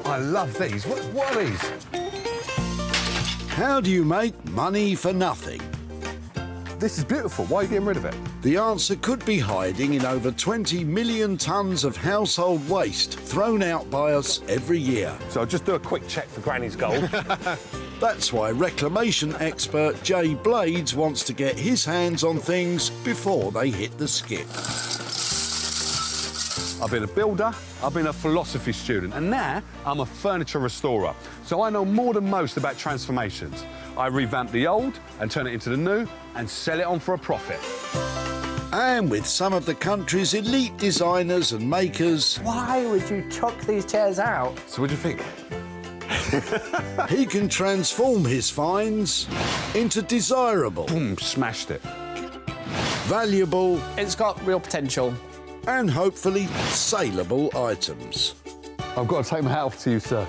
I love these. What are these? How do you make money for nothing? This is beautiful. Why are you getting rid of it? The answer could be hiding in over 20 million tonnes of household waste thrown out by us every year. So I'll just do a quick check for Granny's gold. That's why reclamation expert Jay Blades wants to get his hands on things before they hit the skip. I've been a builder, I've been a philosophy student, and now I'm a furniture restorer. So I know more than most about transformations. I revamp the old and turn it into the new and sell it on for a profit. And with some of the country's elite designers and makers, Why would you chuck these chairs out? So what do you think? he can transform his finds into desirable, Boom, smashed it. valuable, It's got real potential. and hopefully saleable items. I've got to take my hat off to you, sir.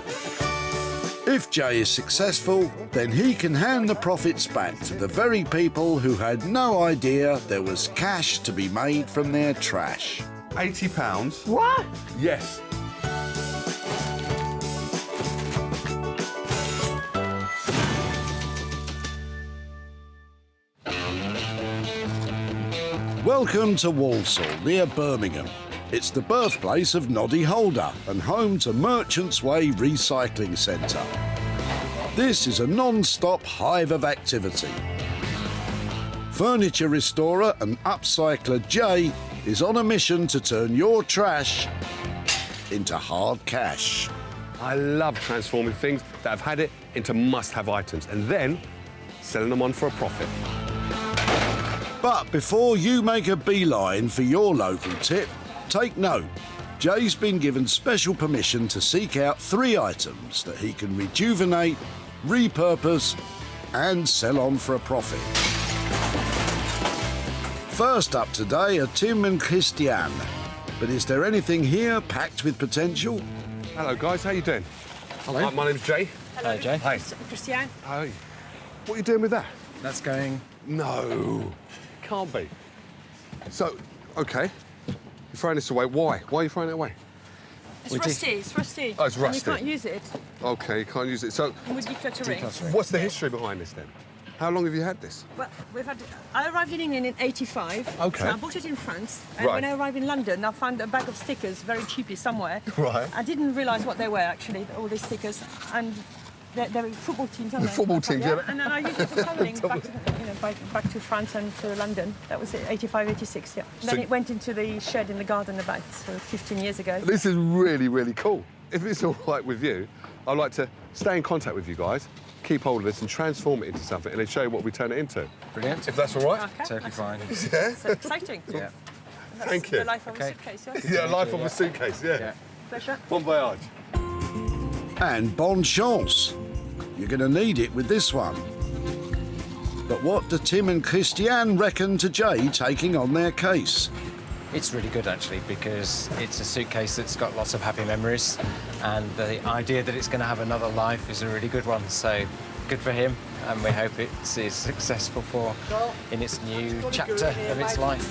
If Jay is successful, then he can hand the profits back to the very people who had no idea there was cash to be made from their trash. £80? What? Yes. Welcome to Walsall, near Birmingham. It's the birthplace of Noddy Holder and home to Merchants Way Recycling Centre. This is a non-stop hive of activity. Furniture restorer and upcycler Jay is on a mission to turn your trash into hard cash. I love transforming things that have had it into must-have items and then selling them on for a profit. But before you make a beeline for your local tip, take note. Jay's been given special permission to seek out 3 items that he can rejuvenate, repurpose and sell on for a profit. First up today are Tim and Christiane. But is there anything here packed with potential? Hello, guys. How you doing? Hello. Hi, my name's Jay. Hello, Jay. Hi. Christiane. Hi. What are you doing with that? That's going... No. Can't be. So, OK. You're throwing this away. Why? Why are you throwing it away? It's rusty, it's rusty. Oh, it's And rusty. you can't use it. OK, you can't use it. So, And we're decluttering. what's the history behind this, then? How long have you had this? Well, I arrived in England in '85. Okay. So I bought it in France. And Right. when I arrived in London, I found a bag of stickers very cheaply somewhere. Right. I didn't realise what they were, actually, all these stickers. And they're football teams, aren't The they? football teams, yeah. And then I used it for travelling back to France and to London. That was it, '85, '86, yeah. So- Then it went into the shed in the garden about 15 years ago. This is really, really cool. If it's all right with you, I'd like to stay in contact with you guys, keep hold of this and transform it into something and then show you what we turn it into. Brilliant. If that's all right? Okay. Totally fine. Yeah? So exciting. Yeah. That's Thank you. The life of Okay. a suitcase, yeah. Yeah, life of a suitcase, yeah. Pleasure. Bon voyage. And bon chance. You're going to need it with this one. But what do Tim and Christiane reckon to Jay taking on their case? It's really good, actually, because it's a suitcase that's got lots of happy memories, and the idea that it's going to have another life is a really good one. So, good for him, and we hope it is successful in its new chapter of its life.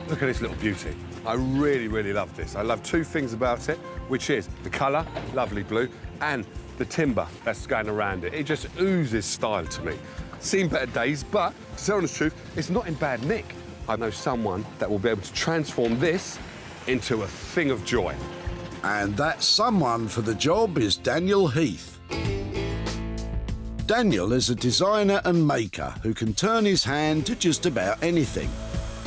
Look at this little beauty. I really, really love this. I love 2 things about it, which is the colour, lovely blue, and the timber that's going around it. It just oozes style to me. Seen better days, but to tell the truth, it's not in bad nick. I know someone that will be able to transform this into a thing of joy. And that someone for the job is Daniel Heath. Daniel is a designer and maker who can turn his hand to just about anything.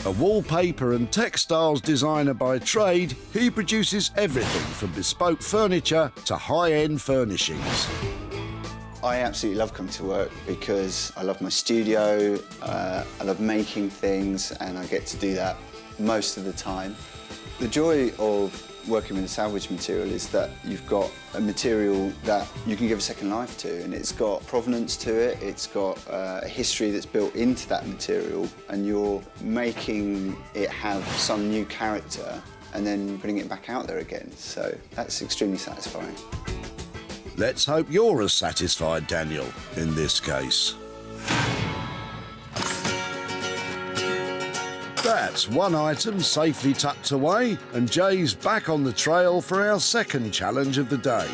A wallpaper and textiles designer by trade, he produces everything from bespoke furniture to high-end furnishings. I absolutely love coming to work because I love my studio, I love making things, and I get to do that most of the time. The joy of working with a salvage material is that you've got a material that you can give a second life to, and it's got provenance to it, it's got a history that's built into that material, and you're making it have some new character and then putting it back out there again. So that's extremely satisfying. Let's hope you're as satisfied, Daniel, in this case. That That's one item safely tucked away, and Jay's back on the trail for our second challenge of the day.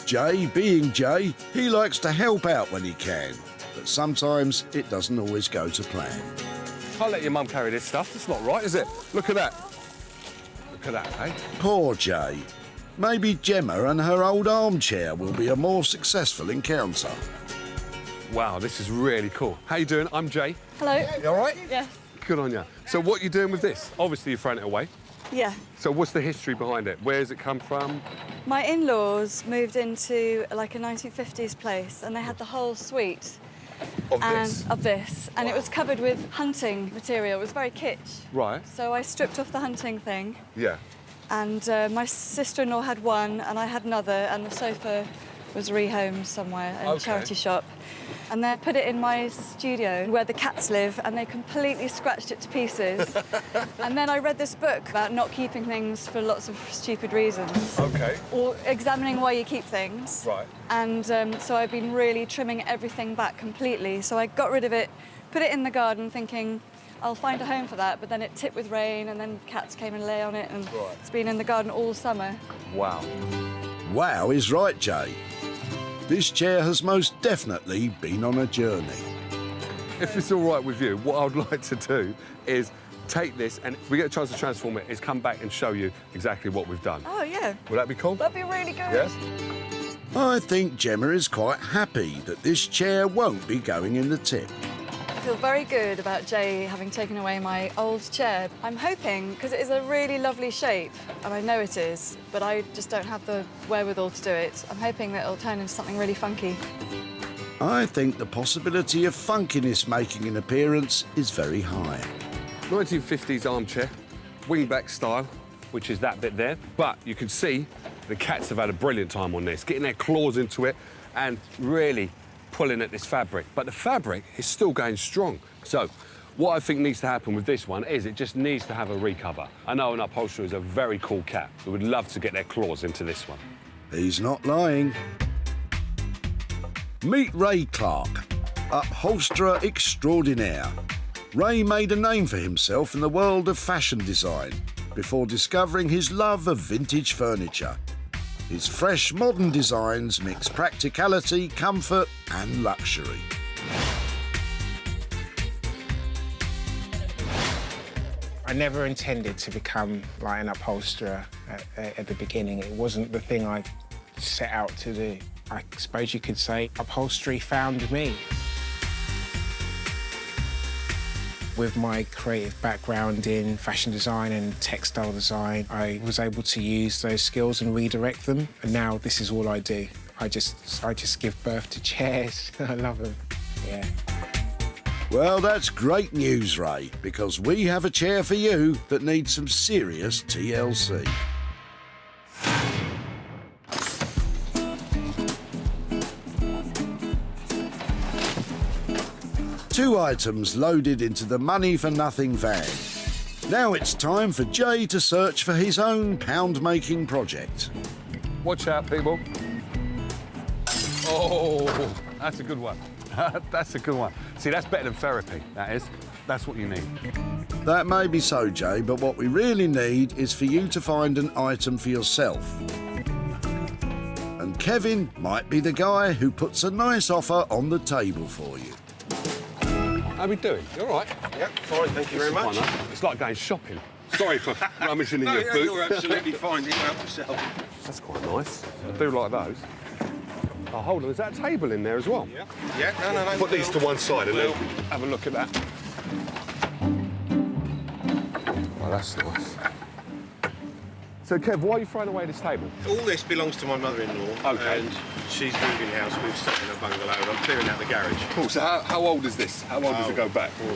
Jay, being Jay, he likes to help out when he can, but sometimes it doesn't always go to plan. Can't let your mum carry this stuff. It's not right, is it? Look at that. Look at that, eh? Poor Jay. Maybe Gemma and her old armchair will be a more successful encounter. Wow, this is really cool. How you doing? I'm Jay. Hello. You all right? Yes. Good on you. So what are you doing with this? Obviously, you're throwing it away. Yeah. So what's the history behind it? Where does it come from? My in-laws moved into like a 1950s place and they had the whole suite Of this? and it was covered with hunting material. It was very kitsch. Right. So I stripped off the hunting thing Yeah. and my sister-in-law had one and I had another and the sofa was rehomed somewhere in a charity shop. And then I put it in my studio where the cats live and they completely scratched it to pieces. And then I read this book about not keeping things for lots of stupid reasons. Okay. Or examining why you keep things. Right. And so I've been really trimming everything back completely. So I got rid of it, put it in the garden thinking I'll find a home for that, but then it tipped with rain and then cats came and lay on it and it's been in the garden all summer. Wow. Wow is right, Jay. This chair has most definitely been on a journey. If it's all right with you, what I'd like to do is take this and if we get a chance to transform it, is come back and show you exactly what we've done. Oh, yeah. Would that be cool? That'd be really good. Yes? I think Gemma is quite happy that this chair won't be going in the tip. I feel very good about Jay having taken away my old chair. I'm hoping, because it is a really lovely shape, and I know it is, but I just don't have the wherewithal to do it. I'm hoping that it'll turn into something really funky. I think the possibility of funkiness making an appearance is very high. 1950s armchair, wingback style, which is that bit there. But you can see the cats have had a brilliant time on this, getting their claws into it and really pulling at this fabric. But the fabric is still going strong. So what I think needs to happen with this one is it just needs to have a recover. I know an upholsterer is a very cool cat who would love to get their claws into this one. He's not lying. Meet Ray Clark, upholsterer extraordinaire. Ray made a name for himself in the world of fashion design before discovering his love of vintage furniture. His fresh, modern designs mix practicality, comfort and luxury. I never intended to become like an upholsterer at the beginning. It wasn't the thing I set out to do. I suppose you could say upholstery found me. With my creative background in fashion design and textile design, I was able to use those skills and redirect them. And now this is all I do. I just give birth to chairs. I love them. Yeah. Well, that's great news, Ray, because we have a chair for you that needs some serious TLC. Two items loaded into the money-for-nothing van. Now it's time for Jay to search for his own pound-making project. Watch out, people. Oh, that's a good one. That's a good one. See, that's better than therapy, that is. That's what you need. That may be so, Jay, but what we really need is for you to find an item for yourself. And Kevin might be the guy who puts a nice offer on the table for you. How are we doing? You all right? Yep, fine, thank you very much. It's like going shopping. Sorry for rummaging in your boot. You're absolutely fine. You help yourself. That's quite nice. I do like those. Oh, hold on. Is that a table in there as well? Yeah. Yeah, no. Put these to one side and then have a look at that. Oh, that's nice. So, Kev, why are you throwing away this table? All this belongs to my mother-in-law. Okay. And she's moving house. We've set in a bungalow. I'm clearing out the garage. Cool. So, how old is this? How old does it go back? Well,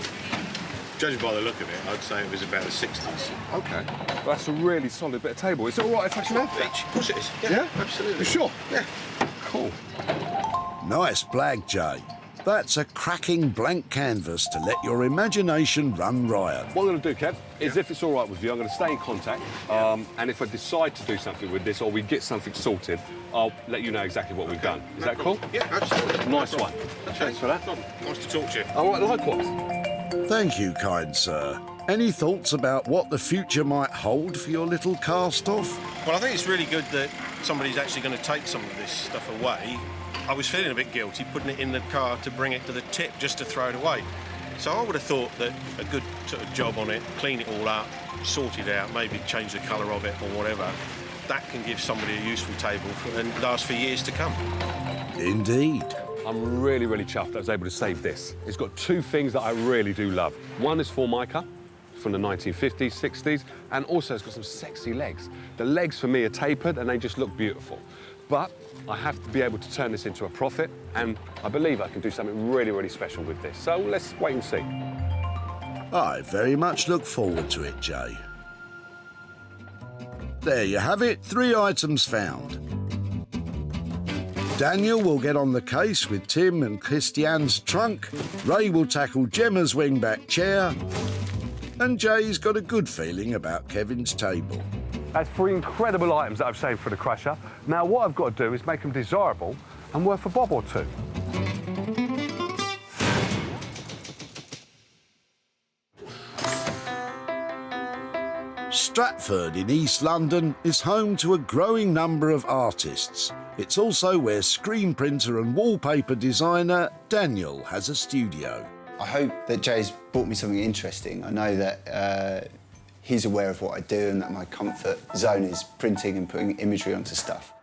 judging by the look of it, I'd say it was about the 60s. Okay. Well, that's a really solid bit of table. Is it all right if I can have that? Beach? Of course it is. Yeah? Absolutely. You sure? Yeah. Cool. Nice blag, Jay. That's a cracking blank canvas to let your imagination run riot. What I'm going to do, Kev, is if it's all right with you, I'm going to stay in contact. And if I decide to do something with this or we get something sorted, I'll let you know exactly what we've done. Is that cool? Yeah, absolutely. Nice one. Okay. Thanks for that. Nice to talk to you. All right, likewise. Thank you, kind sir. Any thoughts about what the future might hold for your little cast-off? Well, I think it's really good that somebody's actually going to take some of this stuff away. I was feeling a bit guilty putting it in the car to bring it to the tip just to throw it away. So I would have thought that a good sort of job on it, clean it all up, sort it out, maybe change the colour of it or whatever, that can give somebody a useful table and last for years to come. Indeed. I'm really, really chuffed I was able to save this. It's got two things that I really do love. One is Formica from the 1950s, 60s, and also it's got some sexy legs. The legs for me are tapered and they just look beautiful. But I have to be able to turn this into a profit, and I believe I can do something really, really special with this. So let's wait and see. I very much look forward to it, Jay. There you have it, 3 items found. Daniel will get on the case with Tim and Christian's trunk, Ray will tackle Gemma's wingback chair, and Jay's got a good feeling about Kevin's table. That's 3 incredible items that I've saved for the crusher. Now what I've got to do is make them desirable and worth a bob or two. Stratford in East London is home to a growing number of artists. It's also where screen printer and wallpaper designer Daniel has a studio. I hope that Jay's brought me something interesting. I know that he's aware of what I do and that my comfort zone is printing and putting imagery onto stuff.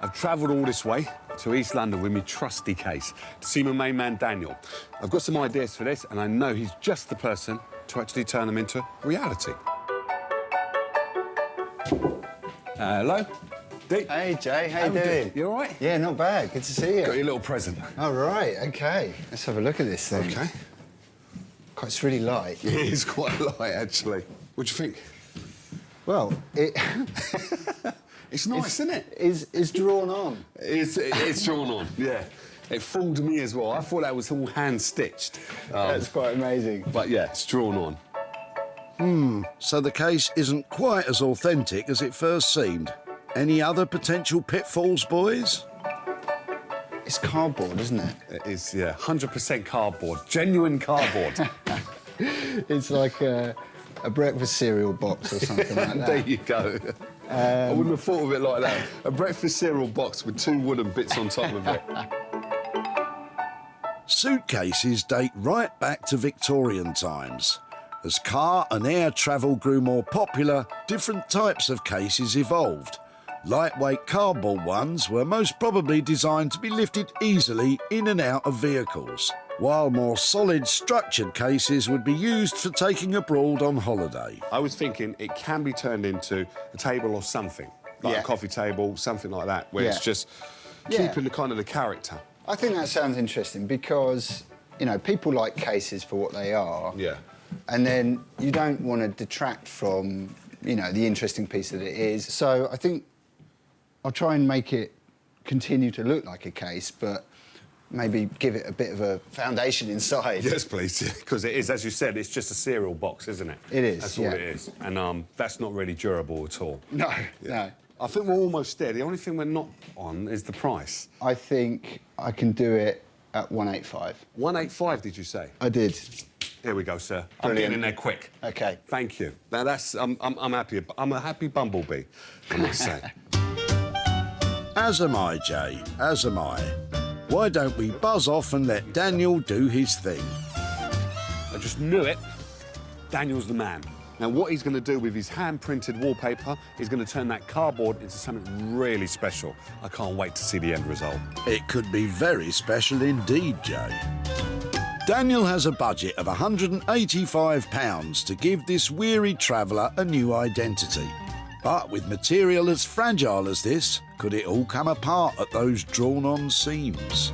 I've travelled all this way to East London with my trusty case to see my main man, Daniel. I've got some ideas for this, and I know he's just the person to actually turn them into reality. Hello. Dick. Hey, Jay, how you doing? You all right? Yeah, not bad. Good to see you. Got your little present. All right, OK. Let's have a look at this thing. OK. God, it's really light. It is quite light, actually. What do you think? Well, it... It's nice, isn't it? It's drawn on. It's drawn on, yeah. It fooled me as well. I thought that was all hand-stitched. That's quite amazing. But, yeah, it's drawn on. So the case isn't quite as authentic as it first seemed. Any other potential pitfalls, boys? It's cardboard, isn't it? It is, yeah. 100% cardboard. Genuine cardboard. It's like a breakfast cereal box or something like that. There you go. I wouldn't have thought of it like that. A breakfast cereal box with 2 wooden bits on top of it. Suitcases date right back to Victorian times. As car and air travel grew more popular, different types of cases evolved. Lightweight cardboard ones were most probably designed to be lifted easily in and out of vehicles, while more solid structured cases would be used for taking abroad on holiday. I was thinking it can be turned into a table or something, like a coffee table, something like that, where it's just keeping the kind of the character. I think that sounds interesting because, you know, people like cases for what they are. Yeah. And then you don't want to detract from, you know, the interesting piece that it is. So I think I'll try and make it continue to look like a case, but maybe give it a bit of a foundation inside. Yes, please, because it is, as you said, it's just a cereal box, isn't it? It is, That's all it is. And that's not really durable at all. No, no. I think we're almost there. The only thing we're not on is the price. I think I can do it at 185. 185, did you say? I did. Here we go, sir. Brilliant. I'm getting in there quick. OK. Thank you. Now, that's... I'm happy. I'm a happy bumblebee, I must say. As am I, Jay, as am I. Why don't we buzz off and let Daniel do his thing? I just knew it. Daniel's the man. Now, what he's going to do with his hand-printed wallpaper, he's going to turn that cardboard into something really special. I can't wait to see the end result. It could be very special indeed, Jay. Daniel has a budget of £185 to give this weary traveller a new identity. But with material as fragile as this, could it all come apart at those drawn-on seams?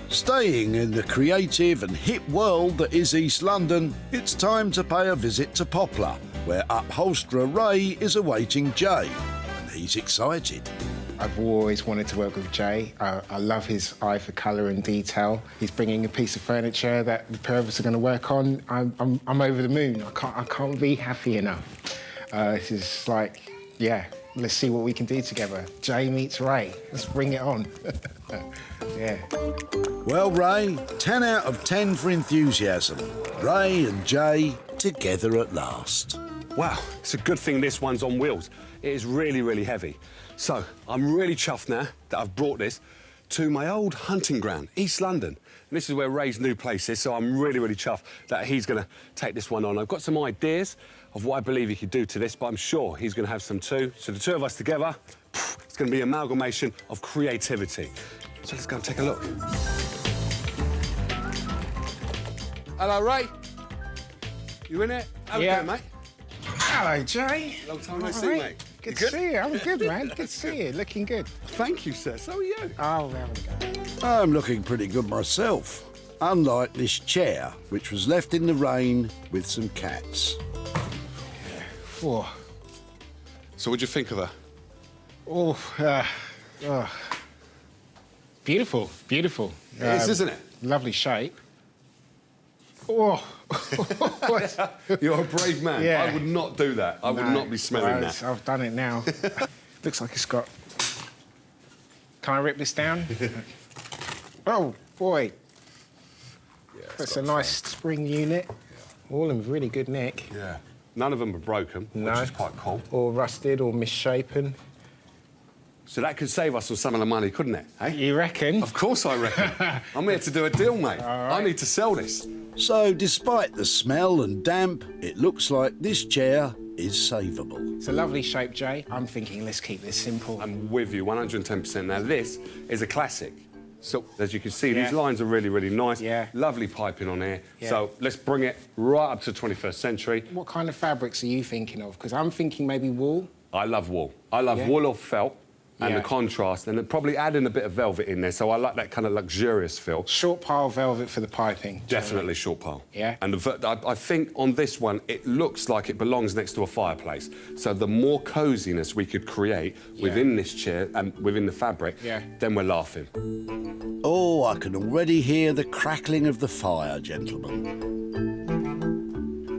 Staying in the creative and hip world that is East London, it's time to pay a visit to Poplar, where upholsterer Ray is awaiting Jay, and he's excited. I've always wanted to work with Jay. I love his eye for colour and detail. He's bringing a piece of furniture that the pair of us are going to work on. I'm over the moon. I can't be happy enough. This is like, yeah, let's see what we can do together. Jay meets Ray. Let's bring it on. Yeah. Well, Ray, 10 out of 10 for enthusiasm. Ray and Jay together at last. Wow, it's a good thing this one's on wheels. It is really, really heavy. So I'm really chuffed now that I've brought this to my old hunting ground, East London. And this is where Ray's new place is, so I'm really, really chuffed that he's going to take this one on. I've got some ideas of what I believe he could do to this, but I'm sure he's going to have some too. So the two of us together, it's going to be an amalgamation of creativity. So let's go and take a look. Hello, Ray. You in it? How you doing, mate? Hello, Jay. Long time no All see, right. mate. Good to see you. I'm good, man. Good to see you. Looking good. Thank you, sir. So are you. Oh, there we go. I'm looking pretty good myself. Unlike this chair, which was left in the rain with some cats. Oh, So what'd you think of her? oh. Beautiful, beautiful. It is, isn't it? Lovely shape. Oh. You're a brave man. Yeah. I would not do that. I would not be smelling that. I've done it now. Looks like it's got... Can I rip this down? Oh, boy. Yeah, That's a nice spring unit. All in really good nick. Yeah. None of them are broken, which is quite cool. Or rusted or misshapen. So that could save us on some of the money, couldn't it? Hey? You reckon? Of course I reckon. I'm here to do a deal, mate. I need to sell this. So, despite the smell and damp, it looks like this chair is savable. It's a lovely shape, Jay. I'm thinking let's keep this simple. I'm with you 110%. Now, this is a classic. So, as you can see, Yeah. these lines are really, really nice. Yeah. Lovely piping on here. Yeah. So, let's bring it right up to the 21st century. What kind of fabrics are you thinking of? Because I'm thinking maybe wool. I love wool. I love Yeah. wool or felt. And Yeah. the contrast, and then probably adding a bit of velvet in there, so I like that kind of luxurious feel. Short pile velvet for the piping. Definitely short pile. Yeah. And I think on this one, it looks like it belongs next to a fireplace. So the more coziness we could create within this chair and within the fabric, then we're laughing. Oh, I can already hear the crackling of the fire, gentlemen.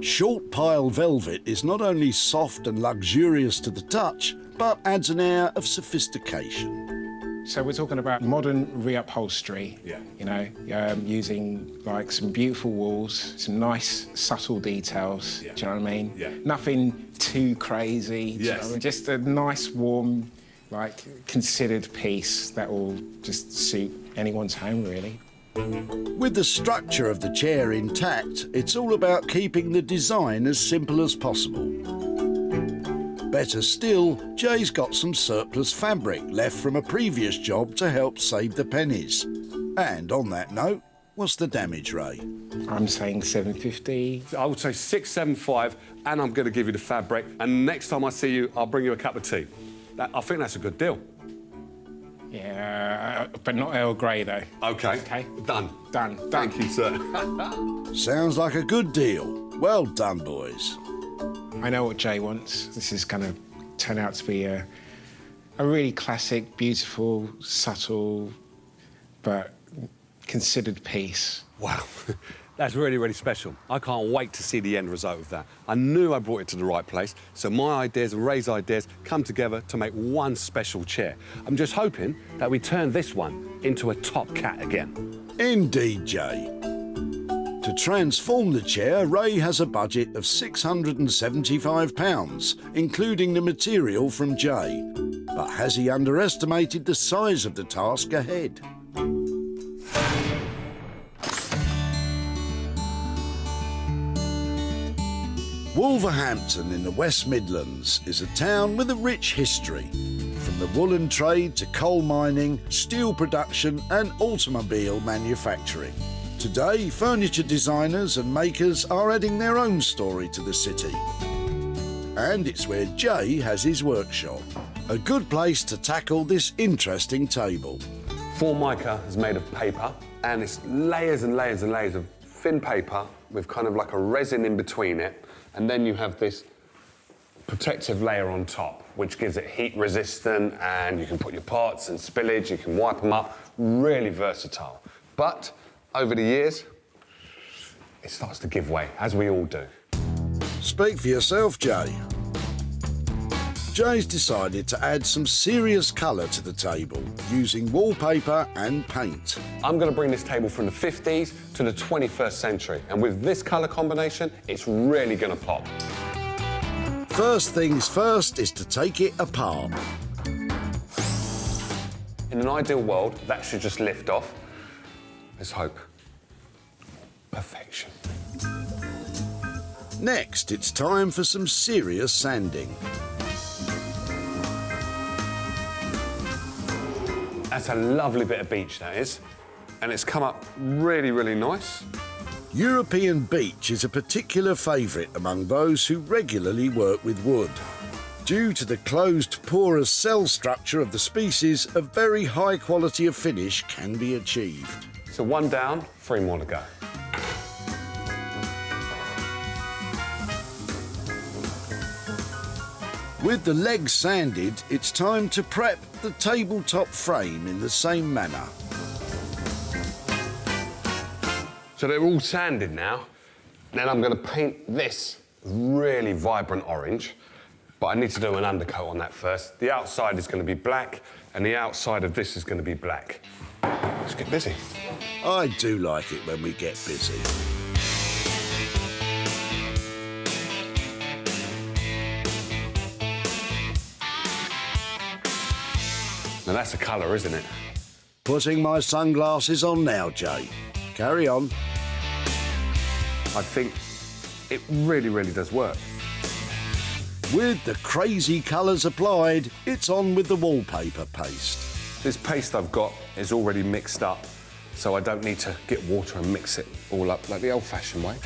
Short pile velvet is not only soft and luxurious to the touch, but adds an air of sophistication. So we're talking about modern reupholstery. Yeah. You know, using like some beautiful walls, some nice subtle details. Yeah. Do you know what I mean? Yeah. Nothing too crazy. Do you know what I mean? Just a nice, warm, like considered piece that will just suit anyone's home, really. With the structure of the chair intact, it's all about keeping the design as simple as possible. Better still, Jay's got some surplus fabric left from a previous job to help save the pennies. And on that note, what's the damage, Ray? I'm saying 750. I would say 675, and I'm going to give you the fabric. And next time I see you, I'll bring you a cup of tea. I think that's a good deal. Yeah, but not Earl Grey, though. OK. OK? Done. Done. Thank you, sir. Sounds like a good deal. Well done, boys. I know what Jay wants. This is going to turn out to be a really classic, beautiful, subtle, but considered piece. Wow. That's really, really special. I can't wait to see the end result of that. I knew I brought it to the right place, so my ideas and Ray's ideas come together to make one special chair. I'm just hoping that we turn this one into a top cat again. Indeed, Jay. To transform the chair, Ray has a budget of £675, including the material from Jay. But has he underestimated the size of the task ahead? Wolverhampton in the West Midlands is a town with a rich history, from the woolen trade to coal mining, steel production and automobile manufacturing. Today, furniture designers and makers are adding their own story to the city. And it's where Jay has his workshop. A good place to tackle this interesting table. Formica is made of paper, and it's layers and layers and layers of thin paper with kind of like a resin in between it. And then you have this protective layer on top, which gives it heat resistant, and you can put your pots and spillage, you can wipe them up. Really versatile. But over the years, it starts to give way, as we all do. Speak for yourself, Jay. Jay's decided to add some serious colour to the table using wallpaper and paint. I'm going to bring this table from the 50s to the 21st century, and with this colour combination, it's really going to pop. First things first is to take it apart. In an ideal world, that should just lift off. Let's hope. Perfection. Next, it's time for some serious sanding. That's a lovely bit of beach, that is. And it's come up really, really nice. European beech is a particular favourite among those who regularly work with wood. Due to the closed, porous cell structure of the species, a very high quality of finish can be achieved. So 1 down, 3 more to go. With the legs sanded, it's time to prep the tabletop frame in the same manner. So they're all sanded now. Then I'm going to paint this really vibrant orange, but I need to do an undercoat on that first. The outside is going to be black, and the outside of this is going to be black. Let's get busy. I do like it when we get busy. Now that's a colour, isn't it? Putting my sunglasses on now, Jay. Carry on. I think it really, really does work. With the crazy colours applied, it's on with the wallpaper paste. This paste I've got is already mixed up, so I don't need to get water and mix it all up like the old-fashioned way.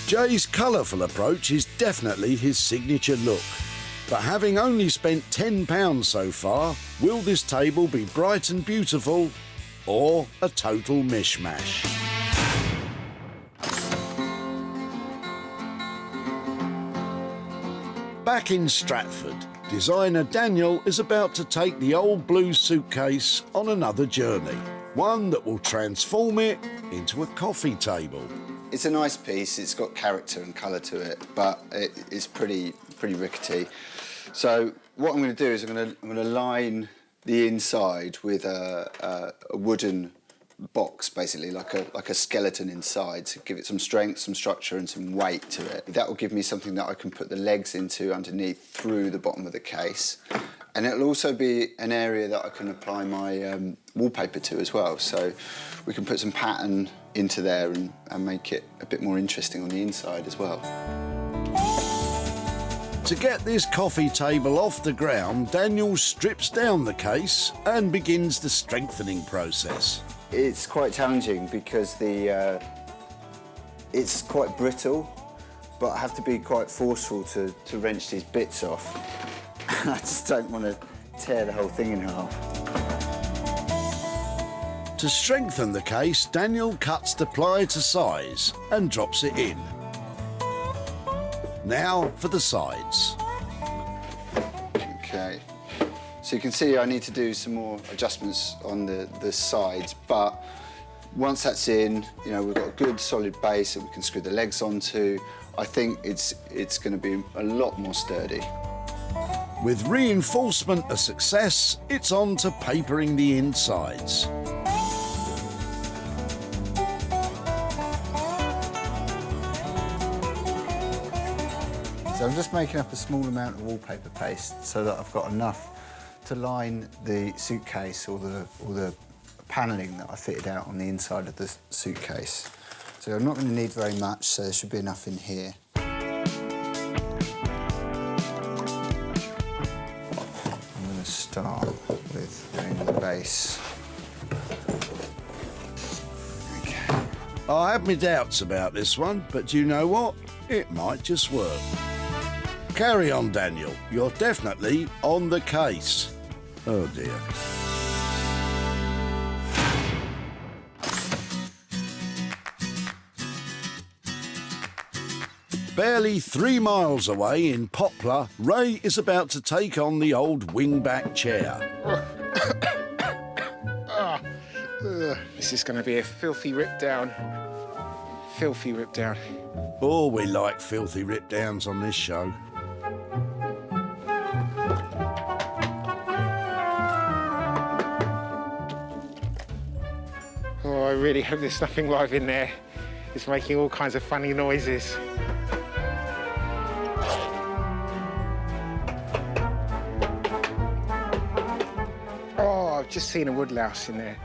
Jay's colourful approach is definitely his signature look. But having only spent £10 so far, will this table be bright and beautiful or a total mishmash? Back in Stratford, designer Daniel is about to take the old blue suitcase on another journey, one that will transform it into a coffee table. It's a nice piece, it's got character and colour to it, but it's pretty rickety. So what I'm going to do is I'm going to line the inside with a wooden box, basically, like a skeleton inside, to give it some strength, some structure and some weight to it. That will give me something that I can put the legs into underneath through the bottom of the case. And it'll also be an area that I can apply my wallpaper to as well. So we can put some pattern into there and make it a bit more interesting on the inside as well. To get this coffee table off the ground, Daniel strips down the case and begins the strengthening process. It's quite challenging because it's quite brittle, but I have to be quite forceful to wrench these bits off. I just don't want to tear the whole thing in half. To strengthen the case, Daniel cuts the ply to size and drops it in. Now for the sides. Okay. So you can see I need to do some more adjustments on the sides, but once that's in, you know, we've got a good solid base that we can screw the legs onto. I think it's going to be a lot more sturdy. With reinforcement a success, it's on to papering the insides. So I'm just making up a small amount of wallpaper paste so that I've got enough to line the suitcase or the panelling that I fitted out on the inside of the suitcase. So I'm not going to need very much, so there should be enough in here. I'm going to start with doing the base. Okay. I have my doubts about this one, but do you know what? It might just work. Carry on, Daniel. You're definitely on the case. Oh, dear. Barely 3 miles away in Poplar, Ray is about to take on the old wingback chair. This is going to be a filthy rip down. Filthy rip down. Oh, we like filthy rip downs on this show. really hope there's nothing live in there. It's making all kinds of funny noises. Oh, I've just seen a woodlouse in there.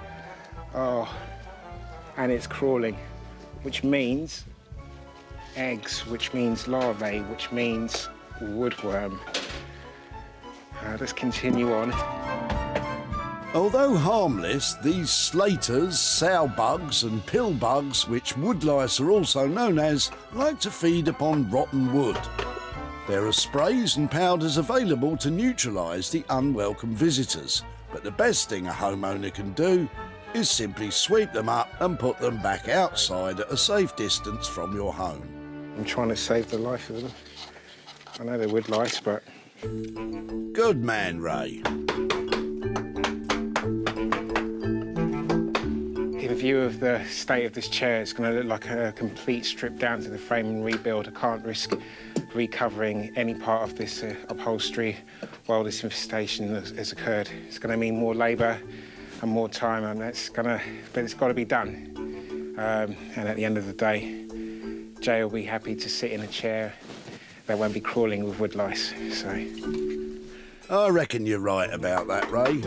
Oh, and it's crawling, which means eggs, which means larvae, which means woodworm. Let's continue on. Although harmless, these slaters, sow bugs and pill bugs, which woodlice are also known as, like to feed upon rotten wood. There are sprays and powders available to neutralise the unwelcome visitors, but the best thing a homeowner can do is simply sweep them up and put them back outside at a safe distance from your home. I'm trying to save the life of them. I know they're woodlice, but... Good man, Ray. In view of the state of this chair, it's going to look like a complete strip down to the frame and rebuild. I can't risk recovering any part of this upholstery while this infestation has occurred. It's going to mean more labour and more time, and but it's got to be done. And at the end of the day, Jay will be happy to sit in a chair that won't be crawling with woodlice. So, I reckon you're right about that, Ray.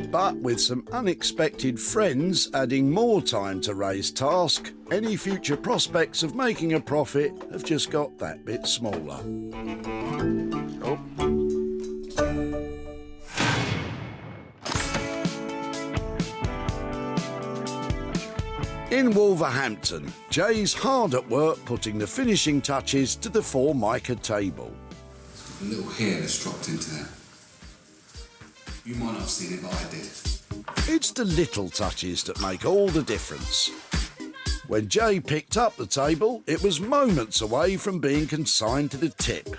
But with some unexpected friends adding more time to Ray's task, any future prospects of making a profit have just got that bit smaller. oh. In Wolverhampton, Jay's hard at work putting the finishing touches to the 4 mica table. A little hair that's dropped into there. You might not have seen it, but I did. It's the little touches that make all the difference. When Jay picked up the table, it was moments away from being consigned to the tip.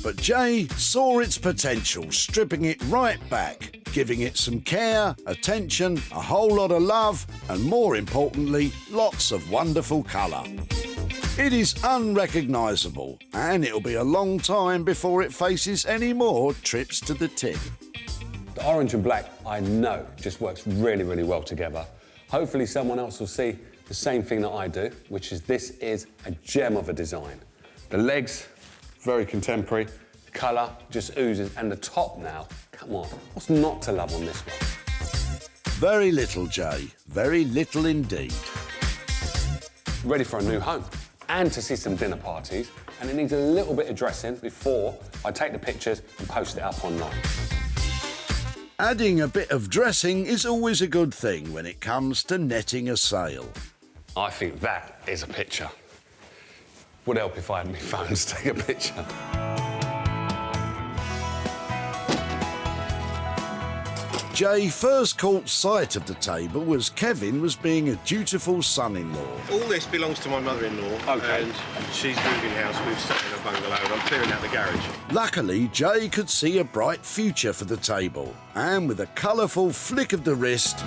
But Jay saw its potential, stripping it right back, giving it some care, attention, a whole lot of love, and more importantly, lots of wonderful colour. It is unrecognisable, and it'll be a long time before it faces any more trips to the tip. The orange and black, I know, just works really, really well together. Hopefully someone else will see the same thing that I do, which is this is a gem of a design. The legs, very contemporary, the colour just oozes, and the top now, come on, what's not to love on this one? Very little, Jay, very little indeed. Ready for a new home and to see some dinner parties, and it needs a little bit of dressing before I take the pictures and post it up online. Adding a bit of dressing is always a good thing when it comes to netting a sale. I think that is a picture. Would help if I had my phone to take a picture. Jay first caught sight of the table as Kevin was being a dutiful son-in-law. All this belongs to my mother-in-law. Okay. And she's moving house. We've set in a bungalow and I'm clearing out the garage. Luckily, Jay could see a bright future for the table, and with a colourful flick of the wrist,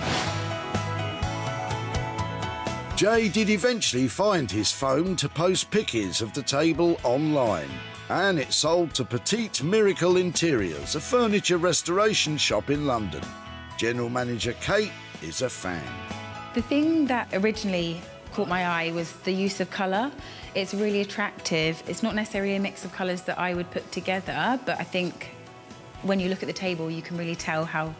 Jay did eventually find his phone to post pictures of the table online, and it sold to Petite Miracle Interiors, a furniture restoration shop in London. General Manager Kate is a fan. The thing that originally caught my eye was the use of colour. It's really attractive. It's not necessarily a mix of colours that I would put together, but I think when you look at the table, you can really tell how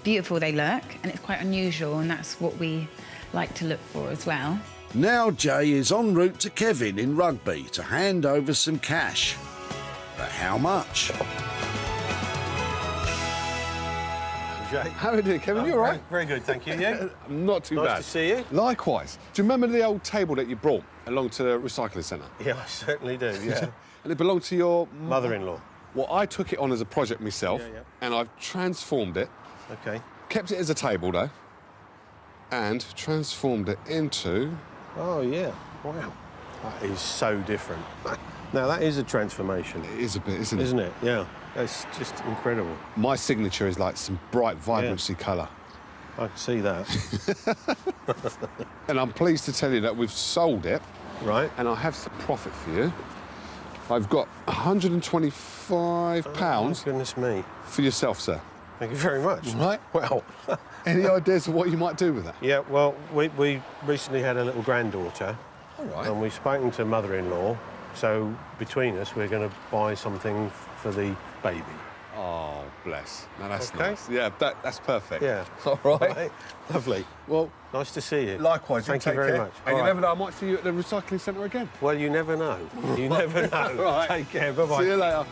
beautiful they look, and it's quite unusual, and that's what we like to look for as well. Now Jay is en route to Kevin in Rugby to hand over some cash. But how much? Jay. How are you doing, Kevin? You all right? Very good, thank you. Yeah? Not too bad. Nice to see you. Likewise. Do you remember the old table that you brought along to the recycling centre? Yeah, I certainly do, yeah. And it belonged to your... Mother-in-law. Well, I took it on as a project myself, Yeah. and I've transformed it. Okay. Kept it as a table, though, and transformed it into... Oh, yeah. Wow. That is so different. Now, that is a transformation. It is a bit, isn't it? Isn't it? Yeah. That's just incredible. My signature is like some bright vibrancy colour. I can see that. And I'm pleased to tell you that we've sold it Right. And I have some profit for you. I've got £125 Oh, goodness me. for yourself, sir. Thank you very much. Right. Well, Any ideas of what you might do with that? yeah, well, we recently had a little granddaughter. All right. And we've spoken to mother-in-law, so between us, we're going to buy something for the baby. Oh, bless. No, that's Okay. nice. Yeah, that's perfect. Yeah. All right. Right. Lovely. Well, Nice to see you. likewise. Thank take you very care. much. And All you right. never know, I might see you at the recycling centre again. Well, you never know. You never know. Right. Take care. Bye-bye. See you later.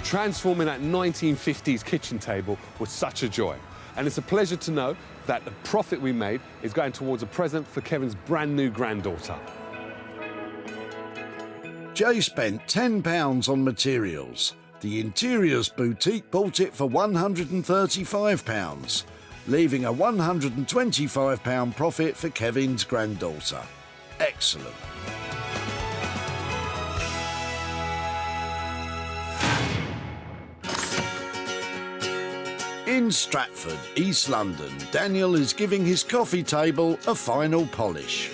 Transforming that 1950s kitchen table was such a joy. And it's a pleasure to know that the profit we made is going towards a present for Kevin's brand new granddaughter. Jay spent £10 on materials. The Interiors Boutique bought it for £135, leaving a £125 profit for Kevin's granddaughter. Excellent. In Stratford, East London, Daniel is giving his coffee table a final polish.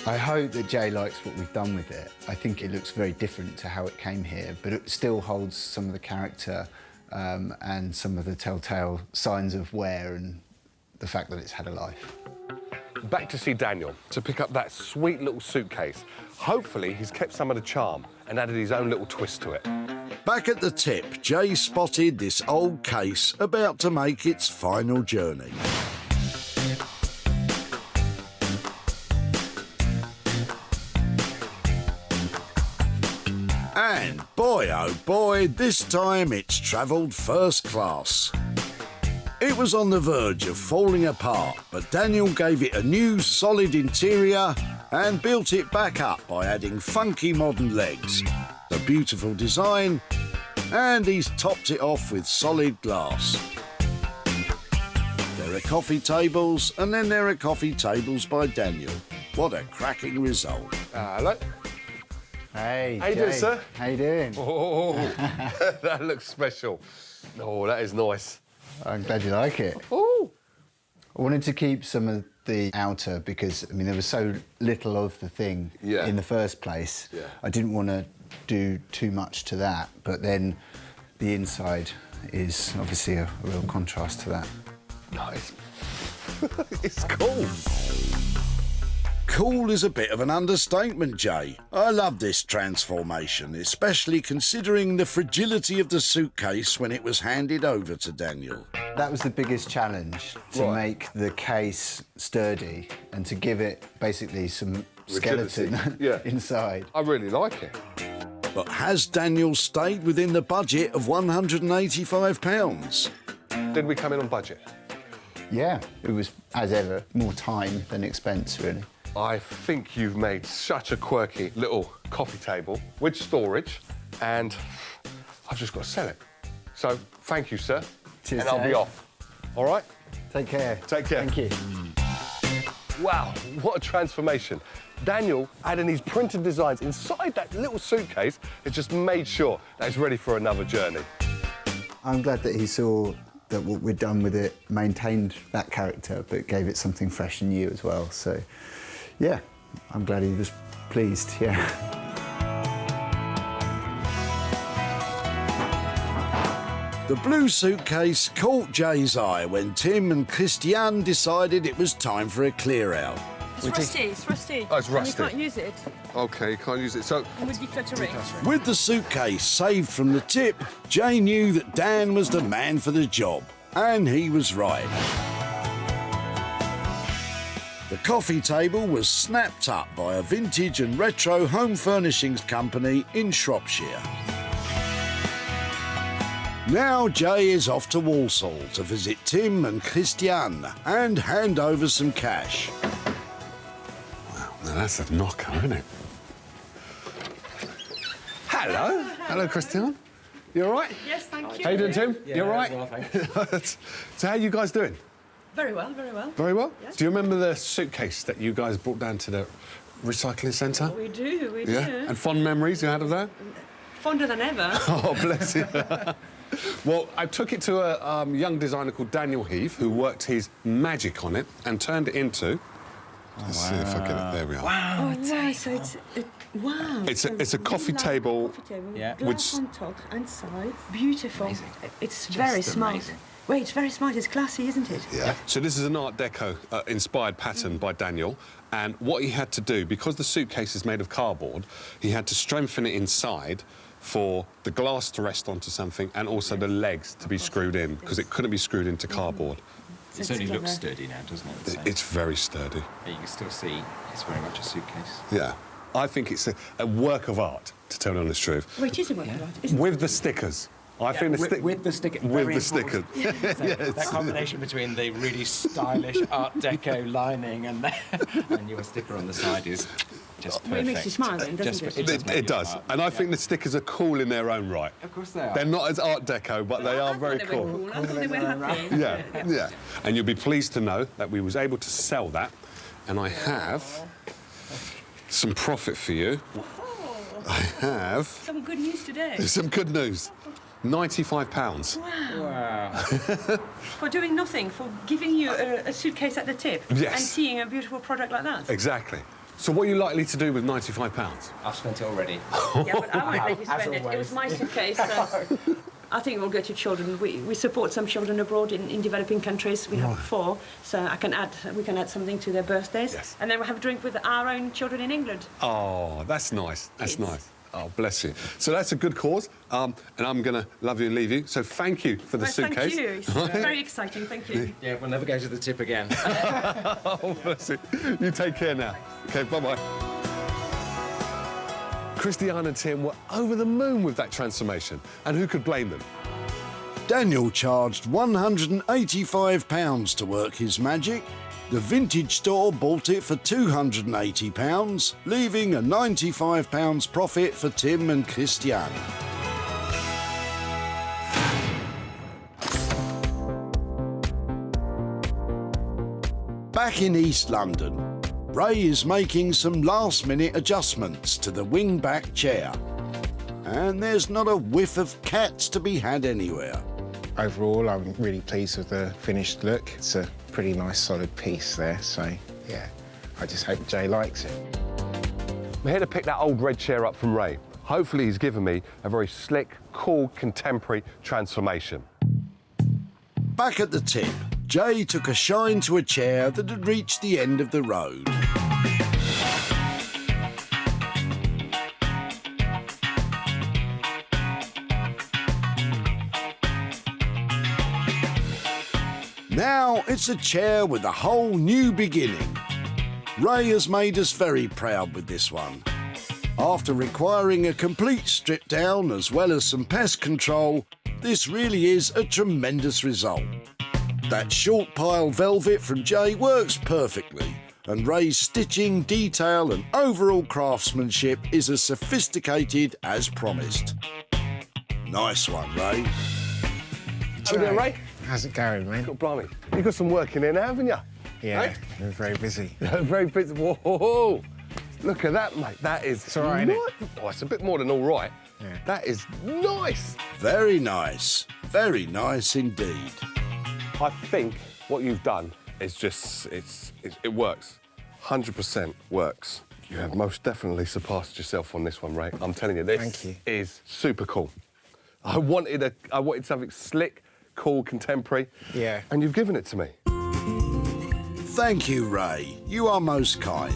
I hope that Jay likes what we've done with it. I think it looks very different to how it came here, but it still holds some of the character and some of the telltale signs of wear and the fact that it's had a life. Back to see Daniel to pick up that sweet little suitcase. Hopefully he's kept some of the charm and added his own little twist to it. Back at the tip, Jay spotted this old case about to make its final journey. And boy, oh boy, this time it's travelled first class. It was on the verge of falling apart, but Daniel gave it a new solid interior and built it back up by adding funky modern legs, a beautiful design, and he's topped it off with solid glass. There are coffee tables, and then there are coffee tables by Daniel. What a cracking result. Hello. Hey, How you doing, sir? How you doing? Oh, that looks special. Oh, that is nice. I'm glad you like it. Oh. I wanted to keep some of the outer because, I mean, there was so little of the thing in the first place. Yeah. I didn't want to do too much to that, but then the inside is obviously a real contrast to that. Nice. It's cool. Cool is a bit of an understatement, Jay. I love this transformation, especially considering the fragility of the suitcase when it was handed over to Daniel. That was the biggest challenge, to make the case sturdy and to give it basically some skeleton inside. I really like it. But has Daniel stayed within the budget of £185? Did we come in on budget? Yeah, it was, as ever, more time than expense, really. I think you've made such a quirky little coffee table with storage, and I've just got to sell it. So, thank you, sir. Cheers, and I'll be Jay. off. All right? Take care. Take care. Thank you. Wow, what a transformation. Daniel adding these printed designs inside that little suitcase has just made sure that it's ready for another journey. I'm glad that he saw that what we'd done with it maintained that character, but gave it something fresh and new as well. So, yeah, I'm glad he was pleased, yeah. The blue suitcase caught Jay's eye when Tim and Christiane decided it was time for a clear-out. It's rusty, it's rusty. Oh, it's rusty. And you can't use it. OK, you can't use it. So, It would decluttering. With the suitcase saved from the tip, Jay knew that Dan was the man for the job. And he was right. The coffee table was snapped up by a vintage and retro home furnishings company in Shropshire. Now Jay is off to Walsall to visit Tim and Christiane and hand over some cash. wow, now that's a knocker, isn't it? Hello. Hello, Christiane. You all right? Yes, thank you. How you doing, Tim? You all right? well, thanks. So how are you guys doing? Very well, very well. Very well? Yes. Do you remember the suitcase that you guys brought down to the recycling centre? We do, we do. Yeah? And fond memories you had of that? Fonder than ever. Oh, bless you. Well, I took it to a young designer called Daniel Heath, who worked his magic on it and turned it into Let's see if I get it. There we are. Wow, wow, so wow. It's a coffee table. Yeah. Glass on top and side. Beautiful. Amazing. It's very smart. amazing. Wait, it's very smart. It's classy, isn't it? Yeah. So this is an Art Deco inspired pattern by Daniel. And what he had to do, because the suitcase is made of cardboard, he had to strengthen it inside for the glass to rest onto something and also the legs to be screwed in, because it couldn't be screwed into cardboard. It certainly looks sturdy now, doesn't it? It's very sturdy. But you can still see it's very much a suitcase. Yeah. I think it's a work of art, to tell the honest truth. Well, it is a work of art, isn't it? With the stickers. I think with the sticker. With the stickers. So Yes. that combination between the really stylish Art Deco lining and your sticker on the side is just perfect. Well, it makes you smile then, doesn't it? It does. And I think the stickers are cool in their own right. Of course they are. They're not as Art Deco, but they are very cool. I thought they were happy. Yeah, yeah. And you'll be pleased to know that we was able to sell that, and I have some profit for you. I have Some good news today. some good news. £95. Wow. For doing nothing, for giving you a suitcase at the tip. Yes. And seeing a beautiful product like that. Exactly. So what are you likely to do with £95? I've spent it already. Yeah, but I won't let you spend it. It was my suitcase. So I think it will go to children. We support some children abroad in developing countries. We have 4, so we can add something to their birthdays. Yes. And then we'll have a drink with our own children in England. Oh, that's nice. That's nice. Oh, bless you. So that's a good cause, and I'm going to love you and leave you. So thank you for the Well, suitcase. Thank you. It's very exciting. Thank you. Yeah, we'll never go to the tip again. Oh, bless you. You take care now. OK, bye-bye. Christiane and Tim were over the moon with that transformation, and who could blame them? Daniel charged £185 to work his magic. The vintage store bought it for £280, leaving a £95 profit for Tim and Christiane. Back in East London, Ray is making some last-minute adjustments to the Wingback chair. And there's not a whiff of cats to be had anywhere. Overall, I'm really pleased with the finished look. It's a pretty nice, solid piece there, so, yeah, I just hope Jay likes it. I'm here to pick that old red chair up from Ray. Hopefully he's given me a very slick, cool, contemporary transformation. Back at the tip, Jay took a shine to a chair that had reached the end of the road. Now it's a chair with a whole new beginning. Ray has made us very proud with this one. After requiring a complete strip down as well as some pest control, this really is a tremendous result. That short pile velvet from Jay works perfectly, and Ray's stitching, detail and overall craftsmanship is as sophisticated as promised. Nice one, Ray. How you Ray? How's it going, mate? God, blimey. You've got some work in here now, haven't you? Yeah, Hey? we're very busy. Very busy. Whoa! Look at that, mate. That is... It's all right, innit? Oh, it's a bit more than all right. Yeah. That is nice. Very nice. Very nice indeed. I think what you've done is just... it works. 100% works. You have most definitely surpassed yourself on this one, Ray. I'm telling you, this Thank you. is super cool. I wanted something slick, cool, contemporary. Yeah. And you've given it to me. Thank you, Ray. You are most kind.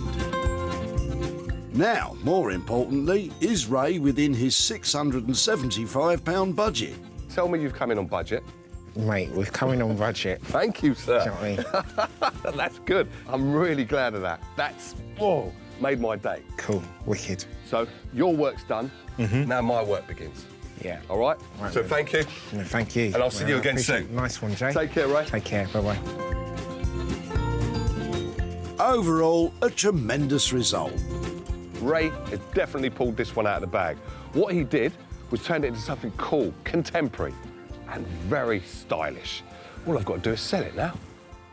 Now, more importantly, is Ray within his £675 budget? Tell me you've come in on budget. Mate, we're coming on budget. Thank you, sir. Do you know what I mean? That's good. I'm really glad of that. That's, whoa, made my day. Cool, wicked. So your work's done. Now my work begins. Yeah. All right? Right, So then. thank you. No, thank you. And I'll see you I again appreciate soon. it. Nice one, Jay. Take care, Ray. Take care, bye-bye. Overall, a tremendous result. Ray has definitely pulled this one out of the bag. What he did was turn it into something cool, contemporary, and very stylish. All I've got to do is sell it now.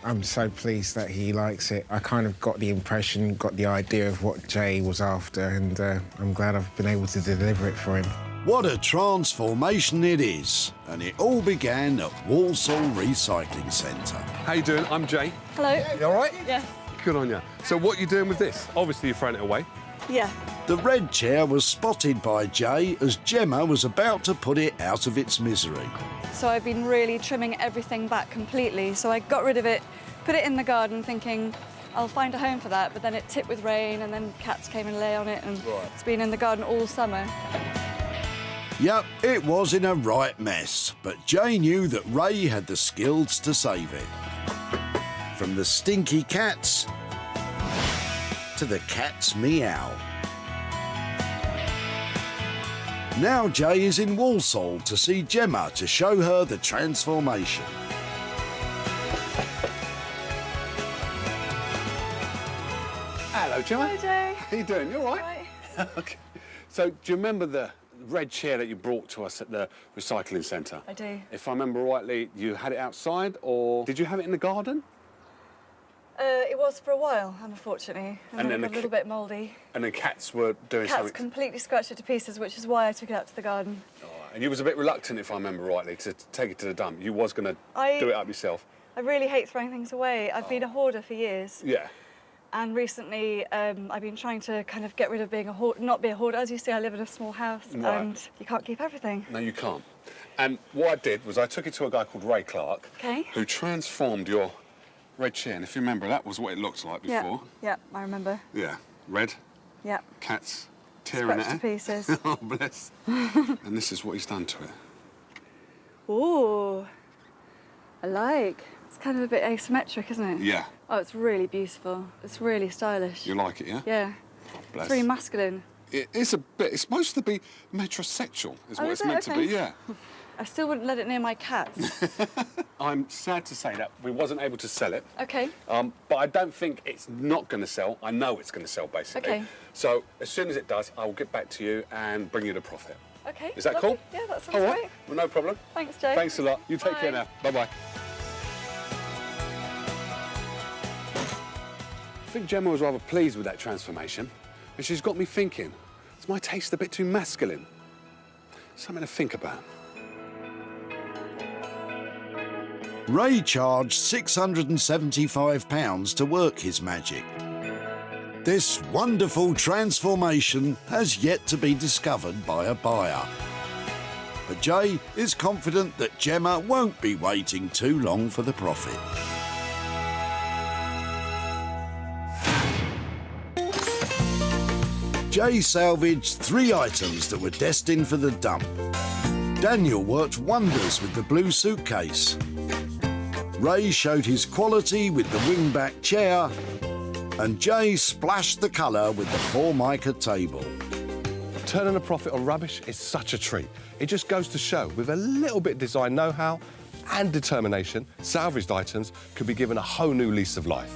I'm so pleased that he likes it. I kind of got the impression, got the idea of what Jay was after, and I'm glad I've been able to deliver it for him. What a transformation it is. And it all began at Walsall Recycling Centre. How you doing? I'm Jay. Hello. You all right? Yes. Good on you. So what are you doing with this? Obviously, you're throwing it away. Yeah. The red chair was spotted by Jay as Gemma was about to put it out of its misery. So I've been really trimming everything back completely. So I got rid of it, put it in the garden thinking I'll find a home for that, but then it tipped with rain and then cats came and lay on it and it's been in the garden all summer. Yep, it was in a right mess, but Jay knew that Ray had the skills to save it. From the stinky cats to the cat's meow. Now Jay is in Walsall to see Gemma to show her the transformation. Hello, Gemma. Hi, Jay. How you doing? You all right? Okay. So, do you remember the red chair that you brought to us at the recycling centre? I do. If I remember rightly, you had it outside, or did you have it in the garden? It was for a while, unfortunately. And then it got a little bit mouldy. And the cats were doing Cats something. completely scratched it to pieces, which is why I took it out to the garden. And you was a bit reluctant, if I remember rightly, to take it to the dump. You was going to do it up yourself. I really hate throwing things away. I've been a hoarder for years. Yeah. And recently, I've been trying to kind of get rid of being a hoarder, not be a hoarder. As you see, I live in a small house, and you can't keep everything. No, you can't. And what I did was I took it to a guy called Ray Clark, who transformed your red chair. And if you remember, that was what it looked like before. Yeah, I remember. Yeah, red. Yeah. Cats tearing Scratched at to it. pieces. Oh, bless. And this is what he's done to it. Ooh, I like. It's kind of a bit asymmetric, isn't it? Yeah. Oh, it's really beautiful. It's really stylish. You like it, yeah? Yeah. Bless. It's really masculine. It is a bit. It's supposed to be metrosexual, is what it's meant to be, yeah. I still wouldn't let it near my cats. I'm sad to say that we wasn't able to sell it. Okay. But I don't think it's not going to sell. I know it's going to sell, basically. Okay. So as soon as it does, I will get back to you and bring you the profit. Okay. Is that lovely. cool? Yeah, that sounds All right. great. Well, no problem. Thanks, Jay. Thanks a lot. You take care Bye. now. Bye-bye. I think Gemma was rather pleased with that transformation, and she's got me thinking, is my taste a bit too masculine? Something to think about. Ray charged £675 to work his magic. This wonderful transformation has yet to be discovered by a buyer. But Jay is confident that Gemma won't be waiting too long for the profit. Jay salvaged 3 items that were destined for the dump. Daniel worked wonders with the blue suitcase. Ray showed his quality with the wingback chair, and Jay splashed the colour with the Formica table. Turning a profit on rubbish is such a treat. It just goes to show, with a little bit of design know-how and determination, salvaged items could be given a whole new lease of life.